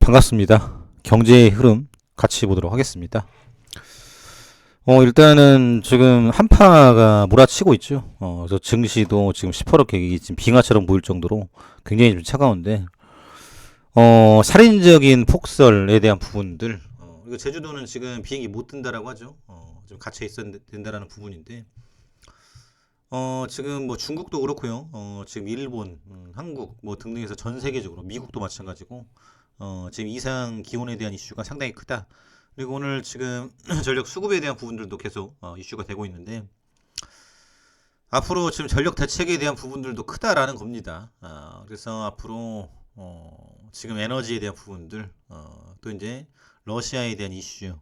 반갑습니다. 경제의 흐름 같이 보도록 하겠습니다. 일단은 지금 한파가 몰아치고 있죠. 그래서 증시도 지금 시퍼렇게 지금 빙하처럼 보일 정도로 굉장히 좀 차가운데, 살인적인 폭설에 대한 부분들, 이거 제주도는 지금 비행기 못 뜬다라고 하죠. 좀 갇혀 있어야 된다라는 부분인데, 지금 뭐 중국도 그렇고요. 지금 일본, 한국 뭐 등등해서 전 세계적으로 미국도 마찬가지고 지금 이상 기온에 대한 이슈가 상당히 크다. 그리고 오늘 지금 전력 수급에 대한 부분들도 계속 이슈가 되고 있는데 앞으로 지금 전력 대책에 대한 부분들도 크다라는 겁니다. 그래서 앞으로 지금 에너지에 대한 부분들, 또 이제 러시아에 대한 이슈,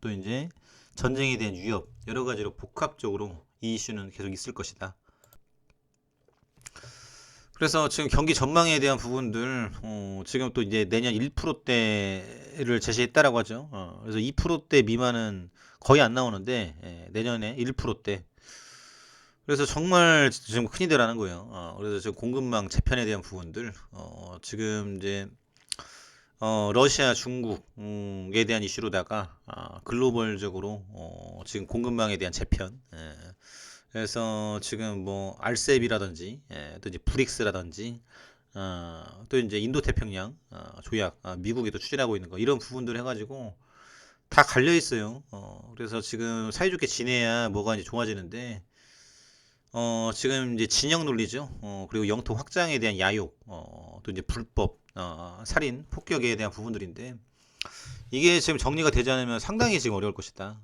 또 이제 전쟁에 대한 위협, 여러 가지로 복합적으로 이 이슈는 계속 있을 것이다. 그래서 지금 경기 전망에 대한 부분들, 지금 또 이제 내년 1%대를 제시했다라고 하죠. 그래서 2%대 미만은 거의 안 나오는데, 내년에 1%대. 그래서 정말 지금 큰일이 라는 거예요. 그래서 지금 공급망 재편에 대한 부분들, 지금 이제, 러시아, 중국에 대한 이슈로다가, 글로벌적으로, 지금 공급망에 대한 재편, 그래서 지금 뭐 알셉이라든지 또 이제 브릭스라든지 또 이제 인도 태평양 조약 미국이 또 추진하고 있는 거 이런 부분들 해가지고 다 갈려 있어요. 그래서 지금 사이좋게 지내야 뭐가 이제 좋아지는데 지금 이제 진영 논리죠. 그리고 영토 확장에 대한 야욕, 또 이제 불법 살인 폭격에 대한 부분들인데 이게 지금 정리가 되지 않으면 상당히 지금 어려울 것이다.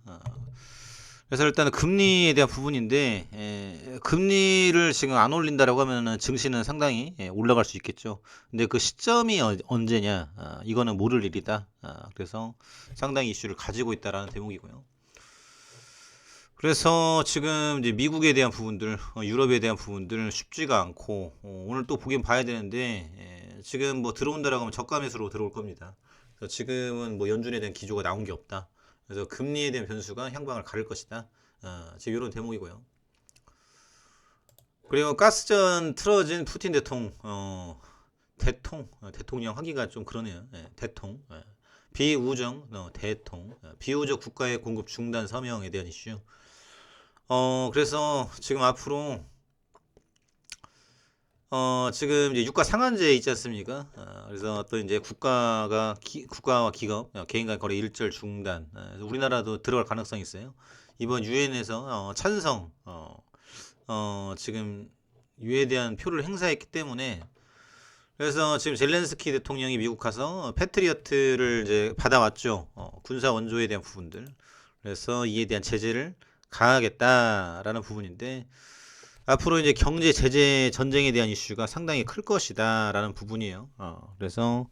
그래서 일단은 금리에 대한 부분인데 금리를 지금 안 올린다라고 하면은 증시는 상당히 올라갈 수 있겠죠. 근데 그 시점이 언제냐, 이거는 모를 일이다. 그래서 상당히 이슈를 가지고 있다라는 대목이고요. 그래서 지금 이제 미국에 대한 부분들, 유럽에 대한 부분들 쉽지가 않고 오늘 또 보긴 봐야 되는데 지금 뭐 들어온다라고 하면 저가 매수로 들어올 겁니다. 그래서 지금은 뭐 연준에 대한 기조가 나온 게 없다. 그래서 금리에 대한 변수가 향방을 가를 것이다. 지금 이런 대목이고요. 그리고 가스전 틀어진 푸틴 대통령 하기가 좀 그러네요. 비우정, 비우적 국가의 공급 중단 서명에 대한 이슈. 그래서 지금 앞으로 지금 이제 유가 상한제 있지 않습니까? 그래서 또 이제 국가와 기업, 개인 간 거래 일절 중단. 우리나라도 들어갈 가능성이 있어요. 이번 유엔에서 찬성, 지금 유에 대한 표를 행사했기 때문에 그래서 지금 젤렌스키 대통령이 미국 가서 패트리어트를 이제 받아왔죠. 군사 원조에 대한 부분들. 그래서 이에 대한 제재를 가하겠다라는 부분인데 앞으로 이제 경제 제재 전쟁에 대한 이슈가 상당히 클 것이다라는 부분이에요. 그래서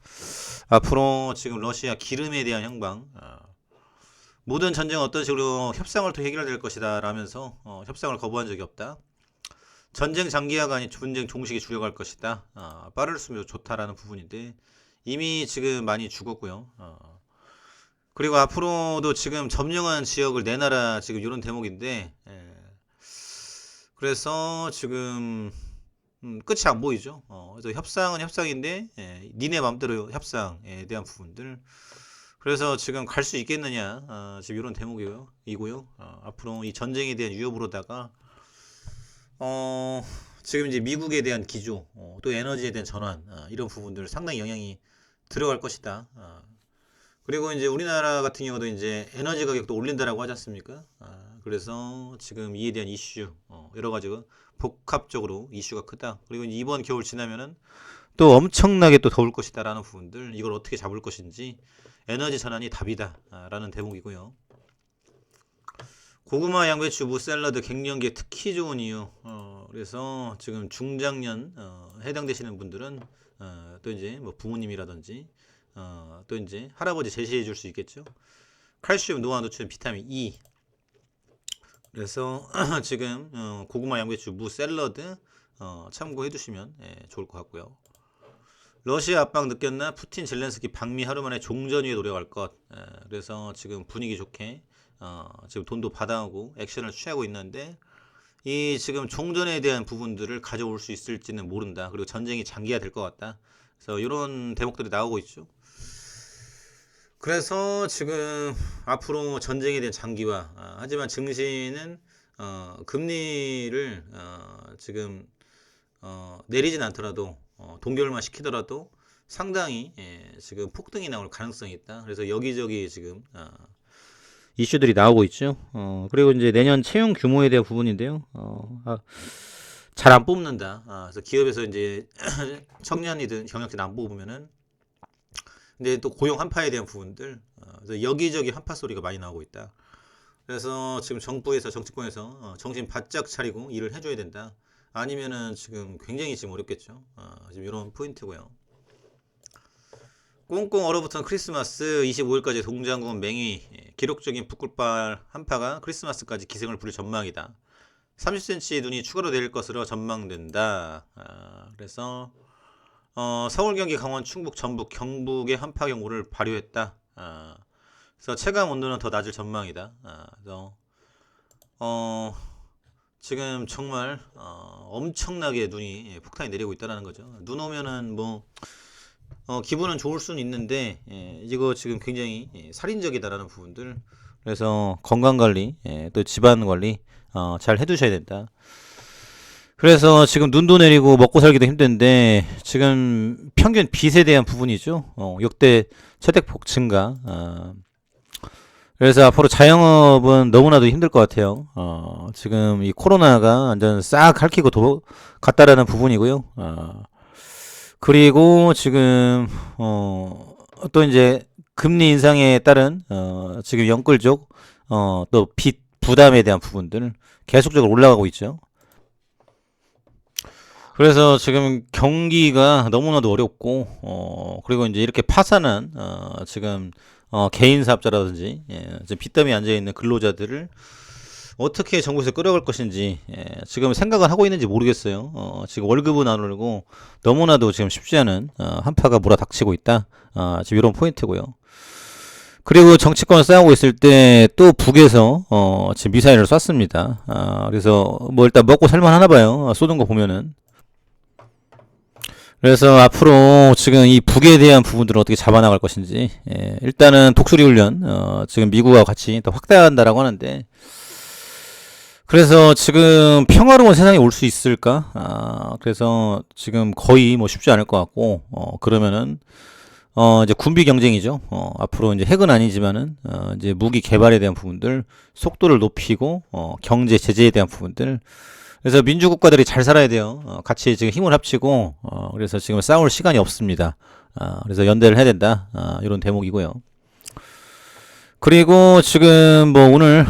앞으로 지금 러시아 기름에 대한 향방, 모든 전쟁은 어떤 식으로 협상을 통해 해결될 것이다라면서 협상을 거부한 적이 없다. 전쟁 장기화가 아닌 전쟁 종식이 주력할 것이다. 빠를수록 좋다라는 부분인데 이미 지금 많이 죽었고요. 그리고 앞으로도 지금 점령한 지역을 내놔라 지금 이런 대목인데 그래서 지금 끝이 안 보이죠. 그래서 협상은 협상인데 니네 맘대로 협상에 대한 부분들. 그래서 지금 갈 수 있겠느냐, 지금 이런 대목이고요. 앞으로 이 전쟁에 대한 위협으로다가 지금 이제 미국에 대한 기조, 또 에너지에 대한 전환, 이런 부분들 상당히 영향이 들어갈 것이다. 그리고 이제 우리나라 같은 경우도 이제 에너지 가격도 올린다라고 하지 않습니까? 그래서 지금 이에 대한 이슈, 여러 가지가 복합적으로 이슈가 크다. 그리고 이번 겨울 지나면은 또 엄청나게 또 더울 것이다라는 부분들, 이걸 어떻게 잡을 것인지 에너지 전환이 답이다라는 대목이고요. 고구마, 양배추, 무, 샐러드, 갱년기에 특히 좋은 이유. 그래서 지금 중장년 해당되시는 분들은 또 이제 뭐 부모님이라든지 또 이제 할아버지 제시해 줄 수 있겠죠. 칼슘, 노화, 노출, 비타민 E. 그래서 지금 고구마, 양배추, 무, 샐러드 참고해 두시면 좋을 것 같고요. 러시아 압박 느꼈나? 푸틴, 젤렌스키 방미 하루 만에 종전 위에 노력할 것. 그래서 지금 분위기 좋게 지금 돈도 받아오고 액션을 취하고 있는데 이 지금 종전에 대한 부분들을 가져올 수 있을지는 모른다. 그리고 전쟁이 장기화될 것 같다. 그래서 이런 대목들이 나오고 있죠. 그래서 지금 앞으로 전쟁에 대한 장기화, 하지만 증시는 금리를 지금 내리진 않더라도 동결만 시키더라도 상당히 지금 폭등이 나올 가능성이 있다. 그래서 여기저기 지금 이슈들이 나오고 있죠. 그리고 이제 내년 채용 규모에 대한 부분인데요. 잘 안 뽑는다. 그래서 기업에서 이제 청년이든 경력자든 안 뽑으면은 근데 또 고용 한파에 대한 부분들, 그래서 여기저기 한파 소리가 많이 나오고 있다. 그래서 지금 정부에서 정치권에서 정신 바짝 차리고 일을 해줘야 된다. 아니면은 지금 굉장히 지금 어렵겠죠. 지금 이런 포인트고요. 꽁꽁 얼어붙은 크리스마스 25일까지 동장군 맹위 기록적인 붓글발 한파가 크리스마스까지 기승을 부릴 전망이다. 30cm 눈이 추가로 내릴 것으로 전망된다. 그래서 서울, 경기, 강원, 충북, 전북, 경북의 한파 경보를 발효했다. 그래서 체감 온도는 더 낮을 전망이다. 그래서 지금 정말 엄청나게 눈이 폭탄이 내리고 있다는 거죠. 눈 오면은 뭐 기분은 좋을 수는 있는데 이거 지금 굉장히 살인적이다라는 부분들. 그래서 건강관리, 또 집안관리 잘 해두셔야 된다. 그래서 지금 눈도 내리고 먹고 살기도 힘든데 지금 평균 빚에 대한 부분이죠. 역대 채택폭 증가. 그래서 앞으로 자영업은 너무나도 힘들 것 같아요. 지금 이 코로나가 완전 싹 핥히고 갔다라는 부분이고요. 그리고 지금 또 이제 금리 인상에 따른 지금 연끌족 또 빚 부담에 대한 부분들 계속적으로 올라가고 있죠. 그래서 지금 경기가 너무나도 어렵고 그리고 이제 이렇게 파산한 지금 개인 사업자라든지 지금 빚더미에 앉아 있는 근로자들을 어떻게 정부에서 끌어갈 것인지 지금 생각을 하고 있는지 모르겠어요. 지금 월급은 안 오르고 너무나도 지금 쉽지 않은 한파가 몰아닥치고 있다. 지금 이런 포인트고요. 그리고 정치권 싸우고 있을 때 또 북에서 지금 미사일을 쐈습니다. 그래서 뭐 일단 먹고 살만 하나 봐요. 쏘는 거 보면은. 그래서 앞으로 지금 이 북에 대한 부분들을 어떻게 잡아나갈 것인지 일단은 독수리 훈련 지금 미국과 같이 또 확대한다라고 하는데 그래서 지금 평화로운 세상이 올 수 있을까? 그래서 지금 거의 뭐 쉽지 않을 것 같고 그러면은 이제 군비 경쟁이죠. 앞으로 이제 핵은 아니지만은 이제 무기 개발에 대한 부분들 속도를 높이고 경제 제재에 대한 부분들. 그래서 민주국가들이 잘 살아야 돼요. 같이 지금 힘을 합치고 그래서 지금 싸울 시간이 없습니다. 그래서 연대를 해야 된다. 이런 대목이고요. 그리고 지금 뭐 오늘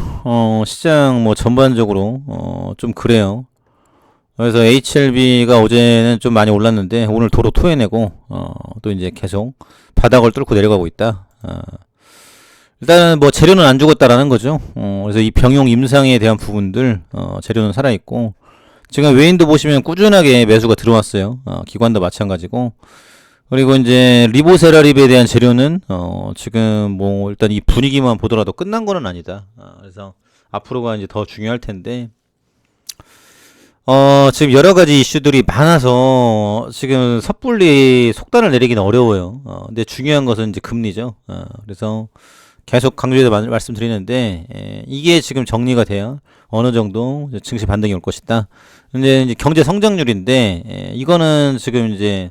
시장 뭐 전반적으로 좀 그래요. 그래서 HLB가 어제는 좀 많이 올랐는데 오늘 도로 토해내고 또 이제 계속 바닥을 뚫고 내려가고 있다. 일단은 뭐 재료는 안 죽었다라는 거죠. 그래서 이 병용 임상에 대한 부분들 재료는 살아있고 지금 외인도 보시면 꾸준하게 매수가 들어왔어요. 기관도 마찬가지고 그리고 이제 리보세라립에 대한 재료는 지금 뭐 일단 이 분위기만 보더라도 끝난 거는 아니다. 그래서 앞으로가 이제 더 중요할 텐데 지금 여러 가지 이슈들이 많아서 지금 섣불리 속단을 내리기는 어려워요. 근데 중요한 것은 이제 금리죠. 그래서 계속 강조해서 말씀드리는데 이게 지금 정리가 돼야 어느 정도 증시 반등이 올 것이다. 근데 이제 경제 성장률인데 이거는 지금 이제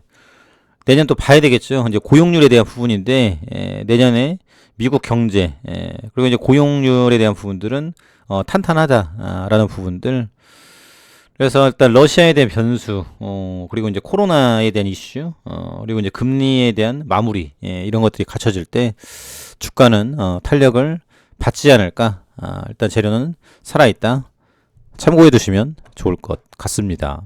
내년 또 봐야 되겠죠. 이제 고용률에 대한 부분인데 내년에 미국 경제 그리고 이제 고용률에 대한 부분들은 탄탄하다라는 부분들. 그래서 일단 러시아에 대한 변수 그리고 이제 코로나에 대한 이슈 그리고 이제 금리에 대한 마무리 이런 것들이 갖춰질 때 주가는 탄력을 받지 않을까. 일단 재료는 살아있다. 참고해 두시면 좋을 것 같습니다.